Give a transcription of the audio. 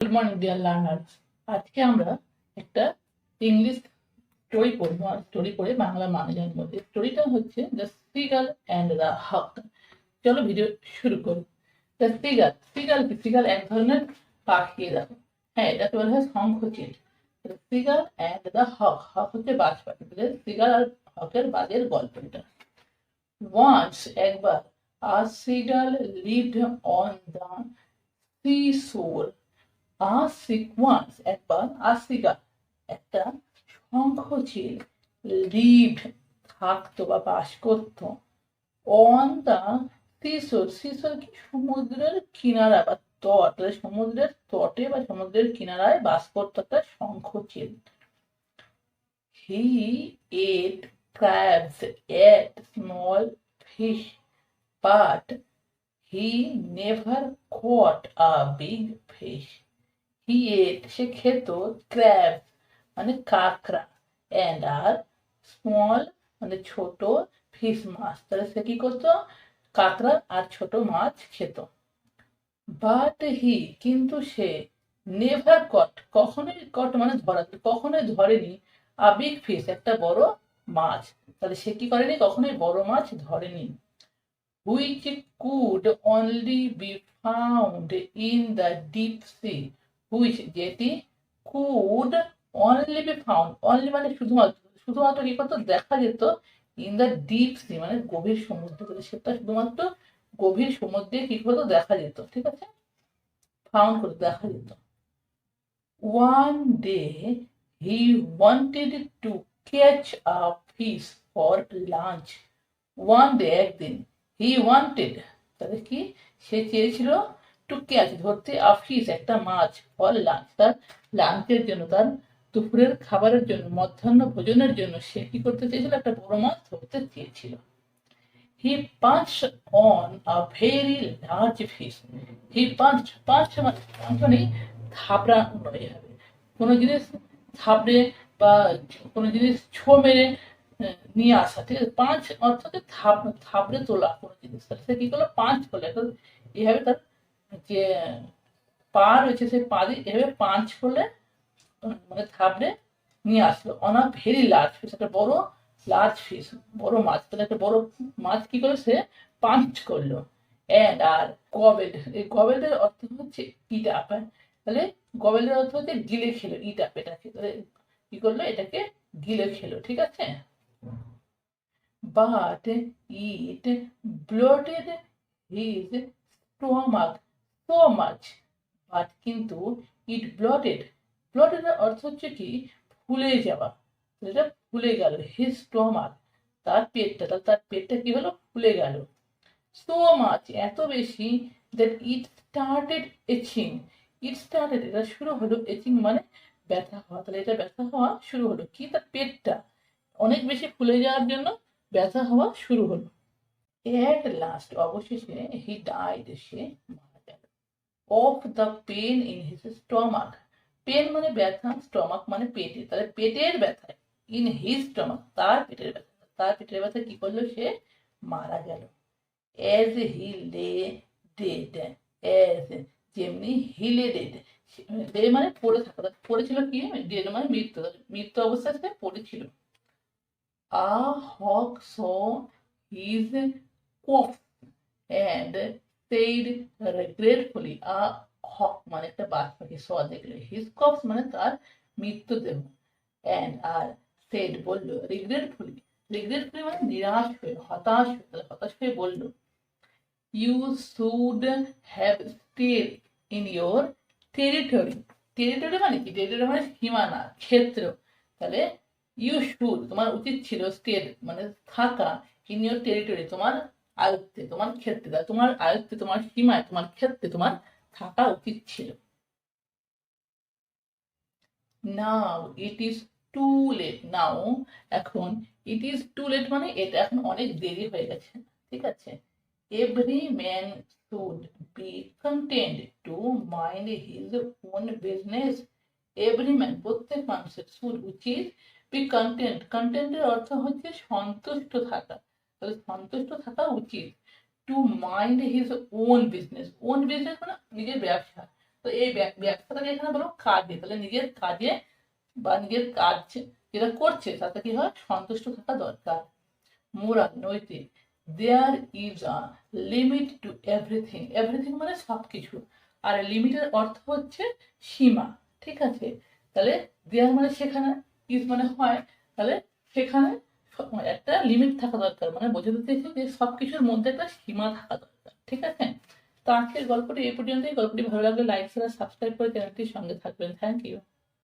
Good morning dear learners. আজকে আমরা একটা ইংলিশ স্টোরি পড়বো, আর স্টোরি পড়ে বাংলা মানে জানবো। এই স্টোরিটা হচ্ছে দ্য সিগাল অ্যান্ড দ্য হক। চলো ভিডিও শুরু করি। দ্য সিগাল, সিগাল কি? সিগাল এক ধরনের পাখি। দেখো, হ্যাঁ, এটাকে বলা হয় শঙ্খচিল। সিগাল অ্যান্ড দ্য হক, হক হচ্ছে বাজ পাখি। সিগাল আর হকের বাজের গল্প এটা। ওয়ান্স, একবার, a seagull lived on the sea shore. Once, একবার, আসিকা, একটা শঙ্খচিল, লিভড, থাকতো বা বাস করতো, অন দা সিসোর। সিসোর কি? সমুদ্রের কিনারা বা তট। সমুদ্রের তটে বা সমুদ্রের কিনারায় বাস করতো একটা শঙ্খচিল। হি এট crabs, ate small fish, but he never caught a big fish. হি এট, সে খেত, ক্র্যাব মানে কাঁকড়া, অ্যান্ড আর স্মল মানে ছোট, ফিশ মাছ। তাহলে সে কি করতো? কাঁকড়া আর ছোট মাছ খেত। বাট হি, কিন্তু সে, নেভার কট, কখনোই, কট মানে ধরা, কখনোই ধরেনি, আ বিগ ফিশ, একটা বড় মাছ। তাহলে সে কি করেনি? কখনোই বড় মাছ ধরেনি। Which could only be found in the deep sea. Which, যেটি, could only be found, only মানে শুধুমাত্র, শুধুমাত্র কি করতো? দেখা যেত, ইন দ্য ডিপ সি মানে গভীর সমুদ্রে। সেটা শুধুমাত্র গভীর সমুদ্রে কি করতো? দেখা যেত। ঠিক আছে, ফাউন্ড করে দেখা যেত। One day he wanted to catch a fish for lunch. One day, একদিন, হি ওয়ান্টেড, তাহলে কি? সে চেয়েছিল, টু ক্যাচ, ধরতে, আ ফিশ, একটা মাছ, ফর লাঞ্চ, তার লাঞ্চের জন্য, তার দুপুরের খাবারের জন্য, মধ্যাহ্ন ভোজনের জন্য সে কি করতে চেয়েছিল? একটা বড় মাছ ধরতে চেয়েছিল। He pounce on a very large fish. He pounce, pounce মানে থাবড়ানো হয়ে যাবে। কোনো জিনিস থাবড়ে বা কোনো জিনিস ছো মেরে নিয়ে আসা। ঠিক আছে, পাঁচ অর্থাৎ থাবড়ে তোলা কোনো জিনিস। তাহলে সে কি করলো? পাঁচ করলো। এইভাবে তার যে পা রয়েছে, সেই পা দিয়ে এভাবে পাঁচ করলে মানে থাবড়ে নিয়ে আসলো। On a very large fish, একটা বড় লার্জ ফিশ, বড় মাছ। তাহলে একটা বড় মাছ কি করে? সে পাঞ্চ করলো। অ্যান্ড আর গবেল, এই গবেলের অর্থ হচ্ছে ইট আপ। তাহলে গবেলের অর্থ হচ্ছে গিলে খেলো, ইট আপ, এটাকে। তাহলে কি করলো? এটাকে গিলে খেলো। ঠিক আছে, but it bloated his stomach so much. but কিন্তু it bloated, bloated এর অর্থ হচ্ছে কি? ফুলে যাওয়া। এটা ফুলে গেল, his stomach, তার পেটটা। তার পেটটা কি হলো? ফুলে গেল। so much, এত বেশি, that it started itching. it started, এটা শুরু হলো, itching মানে ব্যথা হওয়া। তাহলে এটা ব্যথা হওয়া শুরু হলো কি? তার পেটটা অনেক বেশি ফুলে যাওয়ার জন্য ব্যথা হওয়া শুরু হলো। এট লাস্ট, অবশেষে, হি ডাইড, সে মারা গেল। Of the pain in his stomach. Pain মানে ব্যথা, স্টমাক মানে পেটে। তাহলে পেটের ব্যথায়, ইন হিজ স্টমাক, তার পেটের ব্যথা, তার পেটের ব্যথা কি করলো? সে মারা গেল। এজ হি লে ডেড, এজ, যেমনি, হিলে ডেড, ডে মানে পড়ে থাকা, পড়েছিল কি? ডেড মানে মৃত্যু, মৃত্যু অবস্থায় সে পড়েছিল। A hawk saw his corpse and said regretfully, a hawk মানে একটা বাজ পাখি, স দেখলে, his corpse মানে তার মৃতদেহ, and আর said বললো, regretfully মানে নিরাশ হয়ে, হতাশ হয়ে, তাহলে হতাশ হয়ে বললো, you should have stayed in your territory. Territory মানে কি? টেরিটরি মানে সীমানা, ক্ষেত্র। তাহলে ইউ শুড, তোমার উচিত ছিল, স্টেড মানে থাকা, ইন ইউর টেরিটরি, তোমার আয়ত্তে, তোমার ক্ষেত্রে। তোমার আয়ত্তে, তোমার সীমায়, তোমার ক্ষেত্রে তোমার থাকা উচিত ছিল। নাও ইট ইজ টু লেট। নাও, এখন, ইট ইজ টু লেট মানে এটা এখন অনেক দেরি হয়ে গেছে। ঠিক আছে, every man should be content to mind his own business. Every man, প্রত্যেক মানুষের, শুড উচিত, বি কন্টেন্ট, কন্টেন্টের অর্থ হচ্ছে সন্তুষ্ট থাকা। তাহলে সন্তুষ্ট থাকা উচিত, to mind his own business. Own business মানে নিজের ব্যবসা, তো এই ব্যবসাটাকে এখানে বলো কাজে, তাহলে নিজের কাজে বা নিজের কাজ যেটা করছে তাতে কি হয়, সন্তুষ্ট থাকা দরকার। মোরাল, নৈতিক, there is a limit to everything. Everything মানে সব কিছু, আর লিমিটের অর্থ হচ্ছে সীমা, ঠিক আছে? তাহলে দেয়ার মানে সেখানে, ইজ মানে হয়, তাহলে সেখানে একটা লিমিট থাকা দরকার, মানে বোঝাতে চাইছে যে সব কিছুর মধ্যে একটা সীমা থাকা দরকার, ঠিক আছে? তো আজকের গল্পটি এই পর্যন্তই। গল্পটি ভালো লাগলে লাইক শেয়ার সাবস্ক্রাইব করে চ্যানেলটির সঙ্গে থাকবেন। Thank you.